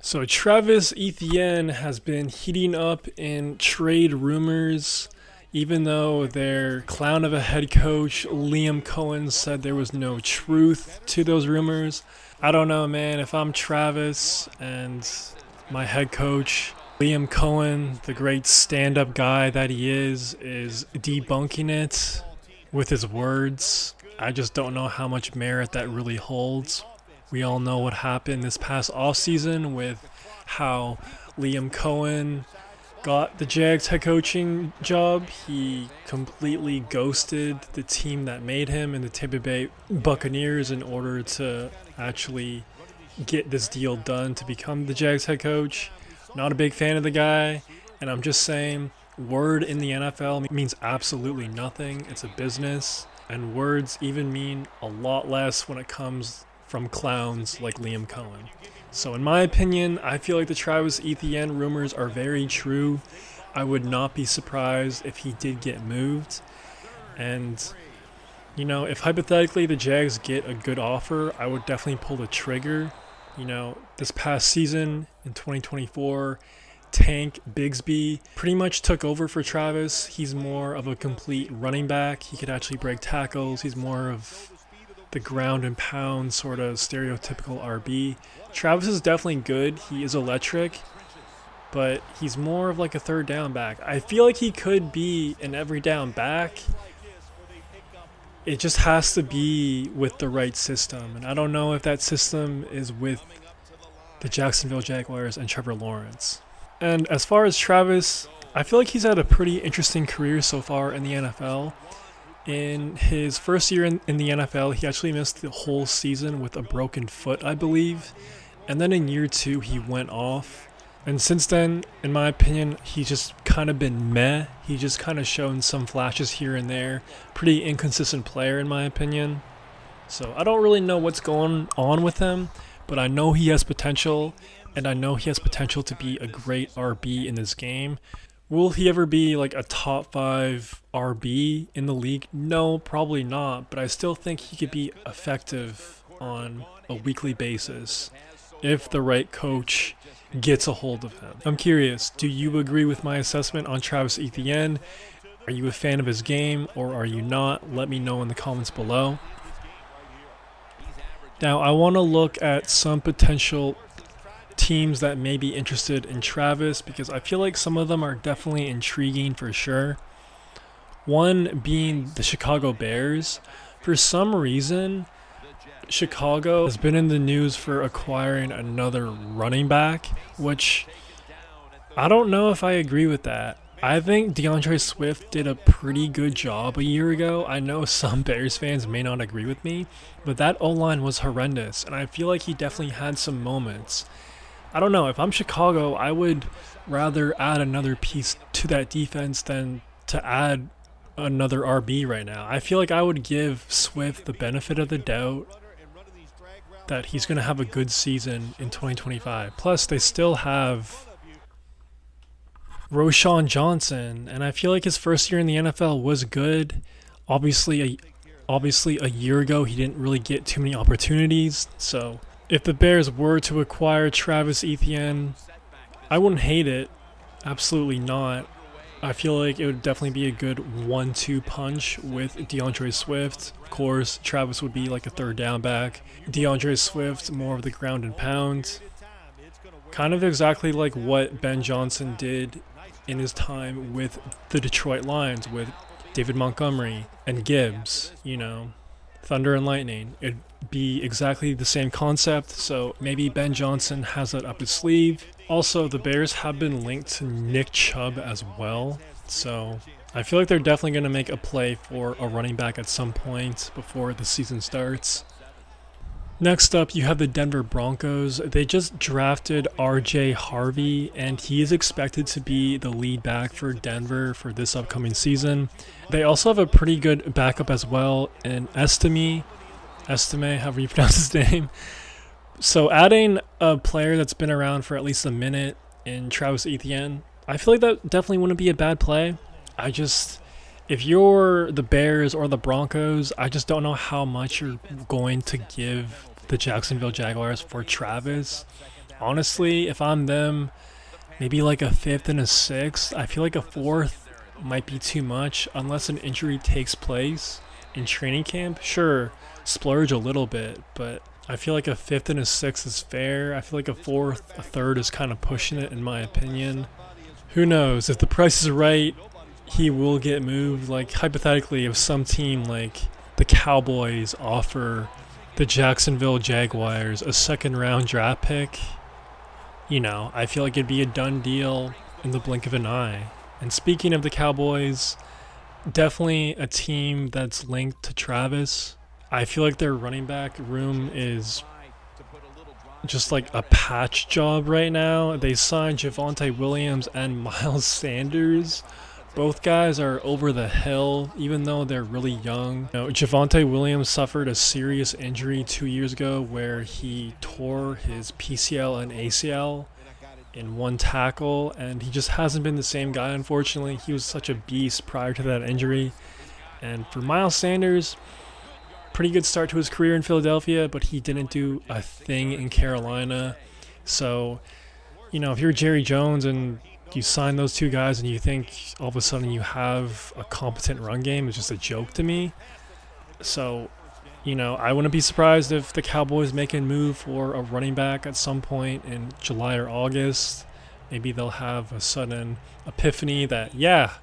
So Travis Etienne has been heating up in trade rumors, even though their clown of a head coach, Liam Cohen, said there was no truth to those rumors. I don't know, man. If I'm Travis and my head coach, Liam Cohen, the great stand-up guy that he is debunking it with his words. I just don't know how much merit that really holds. We all know what happened this past offseason with how Liam Cohen got the Jags head coaching job. He completely ghosted the team that made him and the Tampa Bay Buccaneers in order to actually get this deal done to become the Jags head coach. Not a big fan of the guy, and I'm just saying, word in the NFL means absolutely nothing. It's a business, and words even mean a lot less when it comes from clowns like Liam Cohen. So in my opinion, I feel like the Travis Etienne rumors are very true. I would not be surprised if he did get moved. And, if hypothetically the Jags get a good offer, I would definitely pull the trigger. This past season in 2024, Tank Bigsby pretty much took over for Travis. He's more of a complete running back. He could actually break tackles. He's more of the ground and pound sort of stereotypical RB. Travis is definitely good. He is electric, but he's more of like a third down back. I feel like he could be an every down back. It just has to be with the right system. And I don't know if that system is with the Jacksonville Jaguars and Trevor Lawrence. And as far as Travis, I feel like he's had a pretty interesting career so far in the NFL. In his first year in the NFL, he actually missed the whole season with a broken foot, I believe. And then in year 2, he went off. And since then, in my opinion, he's just kind of been meh. He just kind of shown some flashes here and there. Pretty inconsistent player, in my opinion. So I don't really know what's going on with him, but I know he has potential, and I know he has potential to be a great RB in this game. Will he ever be like a top 5 RB in the league? No, probably not, but I still think he could be effective on a weekly basis if the right coach gets a hold of him. I'm curious, do you agree with my assessment on Travis Etienne? Are you a fan of his game or are you not? Let me know in the comments below. Now, I want to look at some potential teams that may be interested in Travis because I feel like some of them are definitely intriguing for sure. One being the Chicago Bears. For some reason, Chicago has been in the news for acquiring another running back, which I don't know if I agree with that. I think DeAndre Swift did a pretty good job a year ago. I know some Bears fans may not agree with me, but that O-line was horrendous, and I feel like he definitely had some moments. I don't know. If I'm Chicago, I would rather add another piece to that defense than to add another RB right now. I feel like I would give Swift the benefit of the doubt that he's going to have a good season in 2025. Plus, they still have Roschon Johnson, and I feel like his first year in the NFL was good. Obviously, a year ago, he didn't really get too many opportunities, so if the Bears were to acquire Travis Etienne, I wouldn't hate it. Absolutely not. I feel like it would definitely be a good 1-2 punch with DeAndre Swift. Of course, Travis would be like a third down back. DeAndre Swift, more of the ground and pound. Kind of exactly like what Ben Johnson did in his time with the Detroit Lions with David Montgomery and Gibbs, Thunder and Lightning. It'd be exactly the same concept, so maybe Ben Johnson has that up his sleeve. Also, the Bears have been linked to Nick Chubb as well, so I feel like they're definitely going to make a play for a running back at some point before the season starts. Next up, you have the Denver Broncos. They just drafted RJ Harvey, and he is expected to be the lead back for Denver for this upcoming season. They also have a pretty good backup as well in Estime, however you pronounce his name. So adding a player that's been around for at least a minute in Travis Etienne, I feel like that definitely wouldn't be a bad play. If you're the Bears or the Broncos, I just don't know how much you're going to give the Jacksonville Jaguars for Travis. Honestly, if I'm them, maybe like a fifth and a sixth. I feel like a fourth might be too much unless an injury takes place in training camp. Sure, splurge a little bit, but I feel like a fifth and a sixth is fair. I feel like a fourth, a third is kind of pushing it, in my opinion. Who knows? If the price is right, he will get moved. Like, hypothetically, if some team like the Cowboys offer the Jacksonville Jaguars a second round draft pick, I feel like it'd be a done deal in the blink of an eye. And speaking of the Cowboys, definitely a team that's linked to Travis. I feel like their running back room is just like a patch job right now. They signed Javonte Williams and Miles Sanders. Both guys are over the hill, even though they're really young. Javonte Williams suffered a serious injury 2 years ago where he tore his PCL and ACL in one tackle, and he just hasn't been the same guy, unfortunately. He was such a beast prior to that injury. And for Miles Sanders, pretty good start to his career in Philadelphia, but he didn't do a thing in Carolina. So, if you're Jerry Jones and you sign those two guys and you think all of a sudden you have a competent run game, it's just a joke to me. So, I wouldn't be surprised if the Cowboys make a move for a running back at some point in July or August. Maybe they'll have a sudden epiphany that, yeah,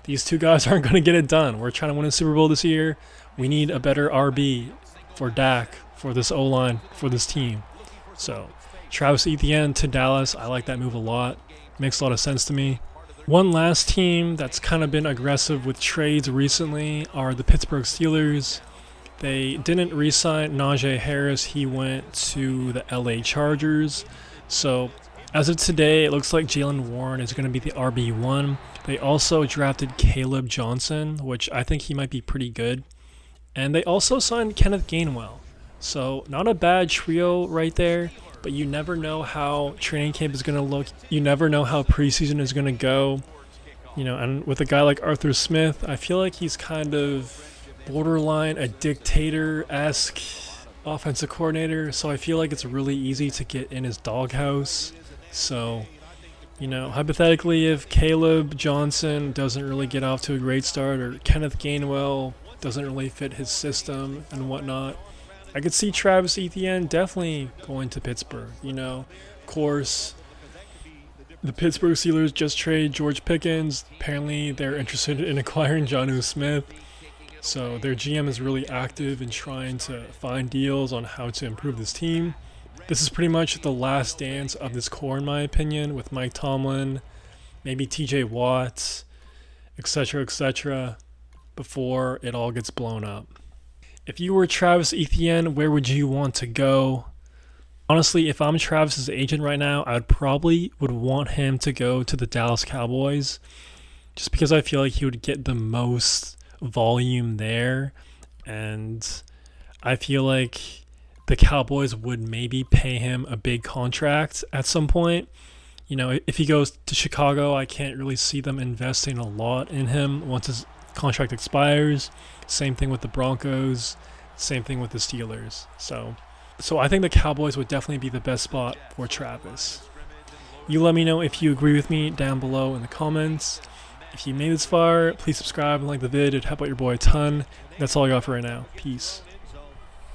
these two guys aren't going to get it done. We're trying to win a Super Bowl this year. We need a better RB for Dak, for this O-line, for this team. So, Travis Etienne to Dallas, I like that move a lot. Makes a lot of sense to me. One last team that's kind of been aggressive with trades recently are the Pittsburgh Steelers. They didn't re-sign Najee Harris. He went to the LA Chargers. So as of today, it looks like Jaylen Warren is going to be the RB1. They also drafted Caleb Johnson, which I think he might be pretty good. And they also signed Kenneth Gainwell. So not a bad trio right there, but you never know how training camp is going to look. You never know how preseason is going to go. And with a guy like Arthur Smith, I feel like he's kind of borderline a dictator-esque offensive coordinator, so I feel like it's really easy to get in his doghouse. So, hypothetically, if Caleb Johnson doesn't really get off to a great start, or Kenneth Gainwell doesn't really fit his system and whatnot, I could see Travis Etienne definitely going to Pittsburgh. Of course, the Pittsburgh Steelers just traded George Pickens. Apparently, they're interested in acquiring Jonnu Smith. So their GM is really active in trying to find deals on how to improve this team. This is pretty much the last dance of this core, in my opinion, with Mike Tomlin, maybe TJ Watt, etc., before it all gets blown up. If you were Travis Etienne, where would you want to go? Honestly, if I'm Travis's agent right now, I would want him to go to the Dallas Cowboys, just because I feel like he would get the most volume there, and I feel like the Cowboys would maybe pay him a big contract at some point. If he goes to Chicago, I can't really see them investing a lot in him once his contract expires. Same thing with the Broncos, same thing with the Steelers. So I think the Cowboys would definitely be the best spot for Travis. You let me know if you agree with me down below in the comments. If you made this far, please subscribe and like the vid. It'd help out your boy a ton. That's all I got for right now. Peace.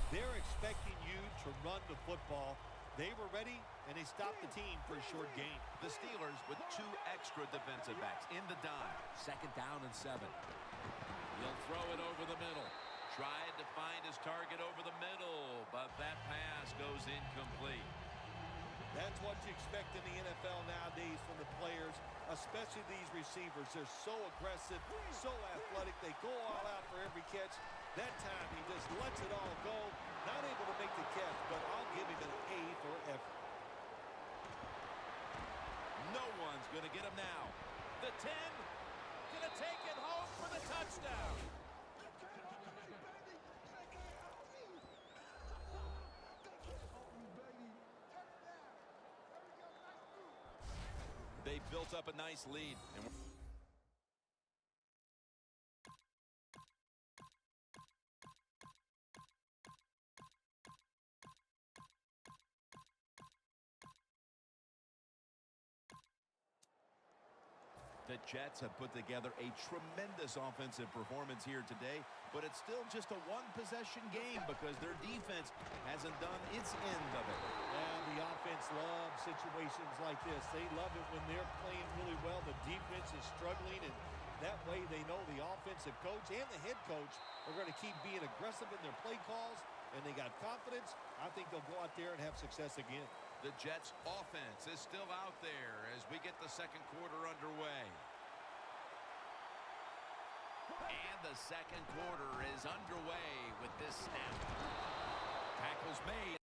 They're expecting you to run the football. They were ready, and they stopped the team for a short gain. The Steelers with 2 extra defensive backs in the dime. 2nd down and 7. He'll throw it over the middle. Tried to find his target over the middle, but that pass goes incomplete. That's what you expect in the NFL nowadays from the players, especially these receivers. They're so aggressive, so athletic. They go all out for every catch. That time he just lets it all go. Not able to make the catch, but I'll give him an A for effort. No one's going to get him now. The 10, going to take it home for the touchdown. They built up a nice lead. And The Jets have put together a tremendous offensive performance here today, but it's still just a one-possession game because their defense hasn't done its end of it. Yeah, the offense loves situations like this. They love it when they're playing really well. The defense is struggling, and that way they know the offensive coach and the head coach are going to keep being aggressive in their play calls, and they got confidence. I think they'll go out there and have success again. The Jets offense is still out there as we get the second quarter underway. And the second quarter is underway with this snap. Tackles made.